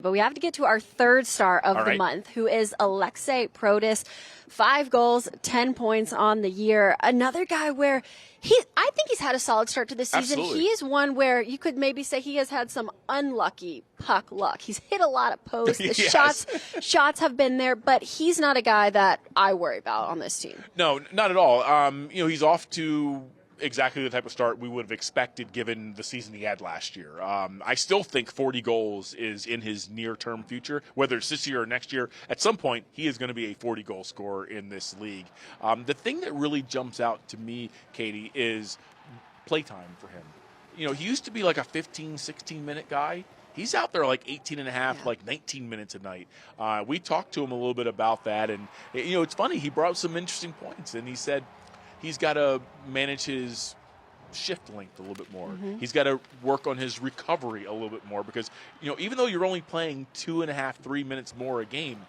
But we have to get to our third star of the month, who is Aliaksei Protas. 5 goals, 10 points on the year. Another guy where I think he's had a solid start to the season. Absolutely. He is one where you could maybe say he has had some unlucky puck luck. He's hit a lot of posts. The Yes. shots have been there, but he's not a guy that I worry about on this team. No, not at all. He's off to exactly the type of start we would have expected given the season he had last year. I still think 40 goals is in his near-term future, whether it's this year or next year. At some point, he is going to be a 40-goal scorer in this league. The thing that really jumps out to me, Katie, is playtime for him. He used to be like a 15, 16-minute guy. He's out there like 18 and a half, like 19 minutes a night. We talked to him a little bit about that, and it's funny. He brought up some interesting points, and he said he's got to manage his shift length a little bit more. He's got to work on his recovery a little bit more because, even though you're only playing 2.5, 3 minutes more a game,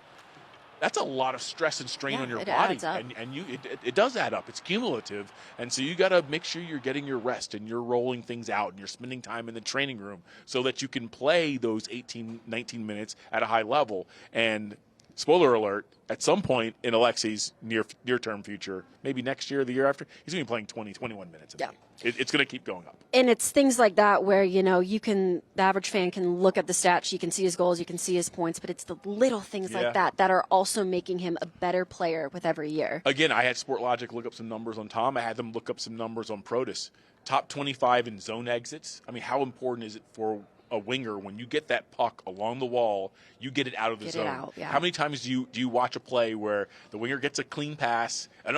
that's a lot of stress and strain on your body. And it does add up. It's cumulative. And so you got to make sure you're getting your rest and you're rolling things out and you're spending time in the training room so that you can play those 18, 19 minutes at a high level. And spoiler alert, at some point in Aliaksei's near-term future, maybe next year or the year after, he's going to be playing 20, 21 minutes a night. It's going to keep going up. And it's things like that where, the average fan can look at the stats, you can see his goals, you can see his points, but it's the little things like that that are also making him a better player with every year. Again, I had Sportlogic look up some numbers on Tom. I had them look up some numbers on Protas. Top 25 in zone exits. I mean, how important is it for a winger when you get that puck along the wall, you get it out of the zone? How many times do you watch a play where the winger gets a clean pass and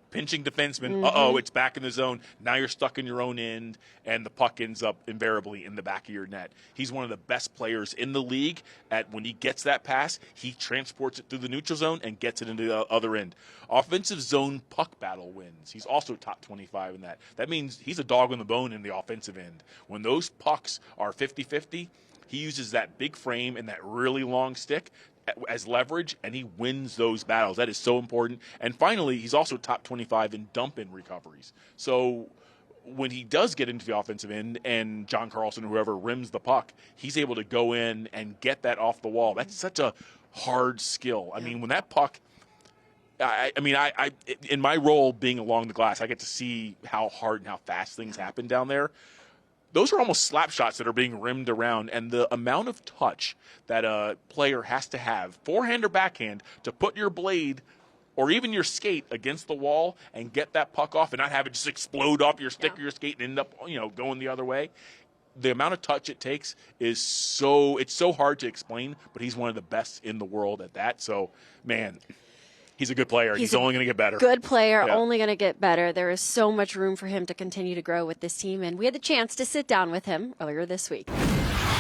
pinching defenseman, it's back in the zone, now you're stuck in your own end and the puck ends up invariably in the back of your net. He's one of the best players in the league at when he gets that pass, he transports it through the neutral zone and gets it into the other end. Offensive zone puck battle wins. He's also top 25 in that. That means he's a dog on the bone in the offensive end. When those pucks are 50-50, he uses that big frame and that really long stick as leverage, and he wins those battles. That is so important. And finally, he's also top 25 in dump-in recoveries. So when he does get into the offensive end and John Carlson or whoever rims the puck, he's able to go in and get that off the wall. That's such a hard skill. I mean, when that puck I in my role being along the glass, I get to see how hard and how fast things happen down there. Those are almost slap shots that are being rimmed around, and the amount of touch that a player has to have, forehand or backhand, to put your blade or even your skate against the wall and get that puck off and not have it just explode off your stick or your skate and end up, going the other way. The amount of touch it takes is it's so hard to explain, but he's one of the best in the world at that. So, man, he's a good player. He's only going to get better. Good player, only going to get better. There is so much room for him to continue to grow with this team, and we had the chance to sit down with him earlier this week.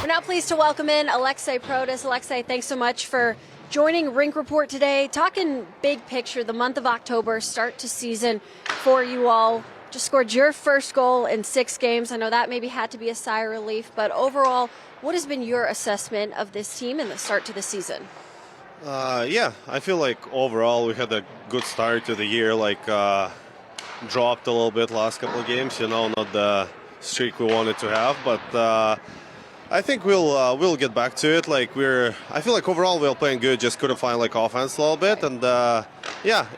We're now pleased to welcome in Aliaksei Protas. Aliaksei, thanks so much for joining Rink Report today. Talking big picture, the month of October, start to season for you all. Just scored your first goal in 6 games. I know that maybe had to be a sigh of relief, but overall, what has been your assessment of this team and the start to the season? I feel like overall we had a good start to the year, dropped a little bit last couple of games, not the streak we wanted to have, but I think we'll get back to it. I feel like overall we're playing good, just couldn't find offense a little bit, and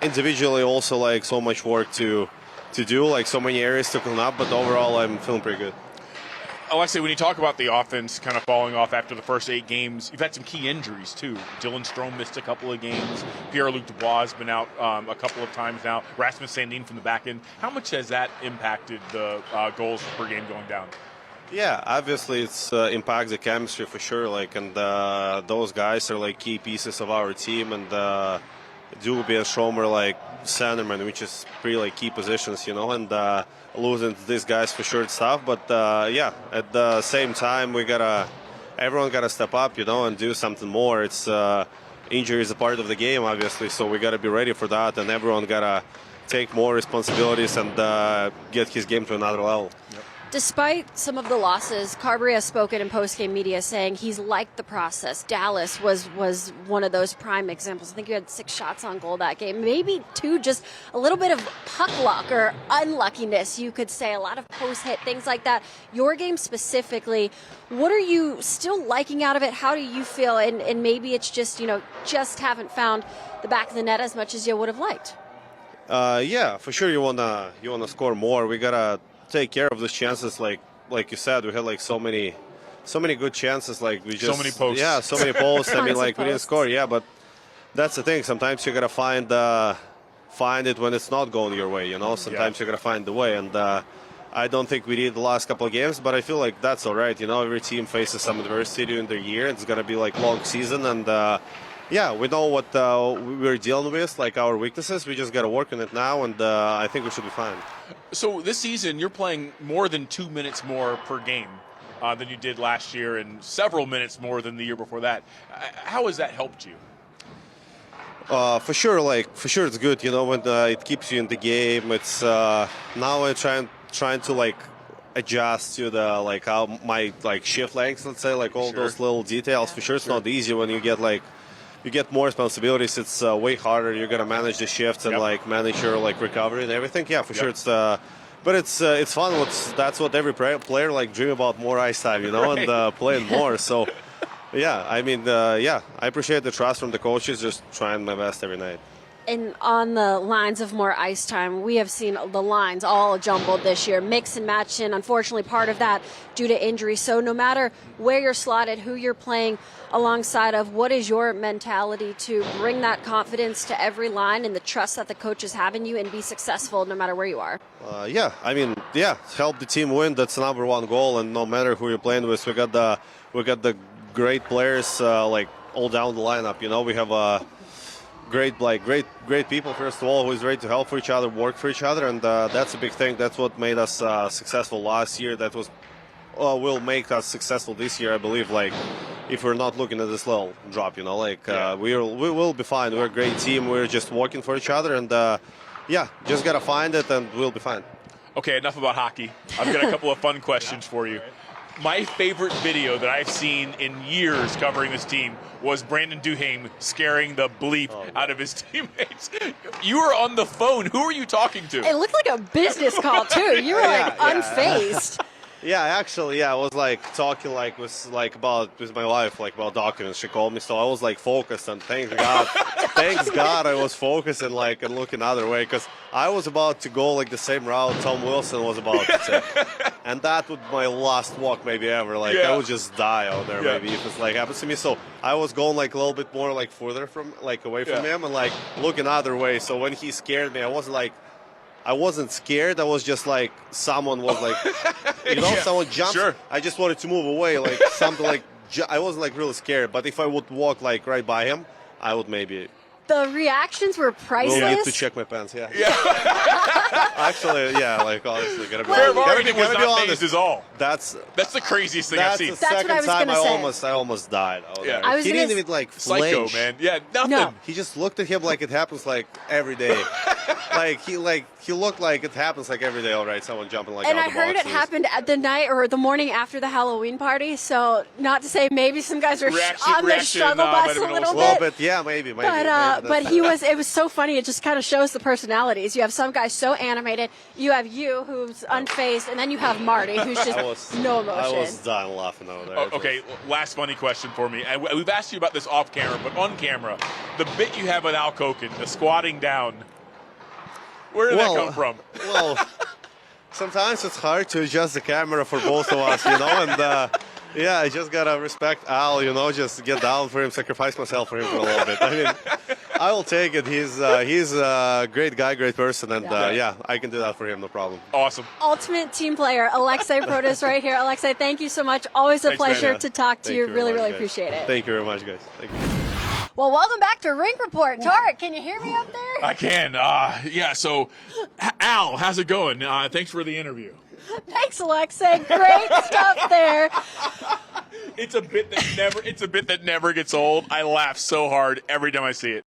individually also so much work to do, so many areas to clean up, but overall I'm feeling pretty good. Aliaksei, when you talk about the offense kind of falling off after the first 8 games, you've had some key injuries, too. Dylan Strome missed a couple of games. Pierre-Luc Dubois has been out a couple of times now. Rasmus Sandin from the back end. How much has that impacted the goals per game going down? Yeah, obviously it's impacts the chemistry for sure. And those guys are key pieces of our team, and Duby and Strome are centerman, which is pretty key positions, and losing these guys for sure stuff. But at the same time, everyone gotta step up, and do something more. It's injury is a part of the game, obviously, so we gotta be ready for that, and everyone gotta take more responsibilities and get his game to another level. Yep. Despite some of the losses, Carberry has spoken in post-game media saying he's liked the process. Dallas was one of those prime examples. I think you had 6 shots on goal that game. Maybe 2, just a little bit of puck luck or unluckiness, you could say. A lot of post-hit, things like that. Your game specifically, what are you still liking out of it? How do you feel? And maybe it's just, just haven't found the back of the net as much as you would have liked. Yeah, for sure you wanna score more. We gotta take care of those chances, like you said. We had like so many good chances, like we just so many posts. Yeah, so many posts. I mean, Tons of we didn't posts. score. Yeah, but that's the thing. Sometimes you gotta find it when it's not going your way. Sometimes you gotta find the way, and I don't think we did the last couple of games, but I feel like that's all right. Every team faces some adversity during the year. It's gonna be like long season, and yeah, we know what we're dealing with, like our weaknesses. We just got to work on it now, and I think we should be fine. So this season, you're playing more than 2 minutes more per game than you did last year, and several minutes more than the year before that. How has that helped you? For sure, it's good. When it keeps you in the game. It's now I'm trying to adjust to the how my shift lengths. Let's say all those little details. For sure, it's not easy when you get you get more responsibilities. It's way harder. You're gonna manage the shifts and manage your recovery and everything. Yeah, for sure. It's but it's fun. That's what every player dream about, more ice time, Right. and playing more. So yeah, I mean, I appreciate the trust from the coaches. Just trying my best every night. And on the lines of more ice time, we have seen the lines all jumbled this year, mix and match, and unfortunately part of that due to injury. So no matter where you're slotted, who you're playing alongside of, what is your mentality to bring that confidence to every line and the trust that the coaches have in you and be successful no matter where you are? Help the team win. That's the number one goal, and no matter who you're playing with, we got the great players all down the lineup. We have great people, first of all, who is ready to help for each other, work for each other, and that's a big thing. That's what made us successful last year. That will make us successful this year, I believe. If we're not looking at this little drop, we will be fine. We're a great team. We're just working for each other, and just gotta find it, and we'll be fine. Okay, enough about hockey. I've got a couple of fun questions for you. My favorite video that I've seen in years covering this team was Brandon Duhaime scaring the bleep out of his teammates. You were on the phone. Who were you talking to? It looked like a business call, too. You were unfazed. Yeah, actually, I was talking with my wife about documents. She called me, so I was focused, and thanks God I was focused and and looking other way, because I was about to go the same route Tom Wilson was about to take, and that would be my last walk maybe ever. I would just die out there maybe if it's happens to me. So I was going a little bit more further from away from him and looking other way. So when he scared me, I wasn't scared. I was just someone was someone jumped. Sure. I just wanted to move away, something I wasn't really scared. But if I would walk right by him, I would maybe. The reactions were priceless. Will need to check my pants. Yeah. Actually, honestly, gotta be Fair honest. marketing was Gotta be not honest. phased is all. That's the craziest thing I've seen. the That's what second I was time gonna say. I almost died. Yeah. I was He gonna didn't even Psycho, flinch. man. Yeah, nothing. No. He just looked at him like it happens every day. He looked like it happens every day. All right, someone jumping And out I the heard it boxes. happened at the night or the morning after the Halloween party. So not to say maybe some guys were on the struggle might bus have a been a little Well, bit. but yeah, maybe. But it was so funny. It just kind of shows the personalities. You have some guys so animated. You have you who's unfazed, and then you have Marty who's just no emotion. I was dying laughing over there. Okay, last funny question for me. And we've asked you about this off camera, but on camera, the bit you have with Al Koken, the squatting down, where did that come from? Well, sometimes it's hard to adjust the camera for both of us, and I just gotta respect Al, just get down for him, sacrifice myself for him for a little bit. I mean, I will take it. He's a great guy, great person, and I can do that for him, no problem. Awesome. Ultimate team player, Aliaksei Protas right here. Aliaksei, thank you so much. Always a Thanks, man. pleasure to talk to Thank you. very Really, much, really guys. appreciate it. Thank you very much, guys. Thank you. Well, welcome back to Rink Report. Tarek, can you hear me up there? I can. So, Al, how's it going? Thanks for the interview. Thanks, Aliaksei. Great stuff there. It's a bit that never gets old. I laugh so hard every time I see it.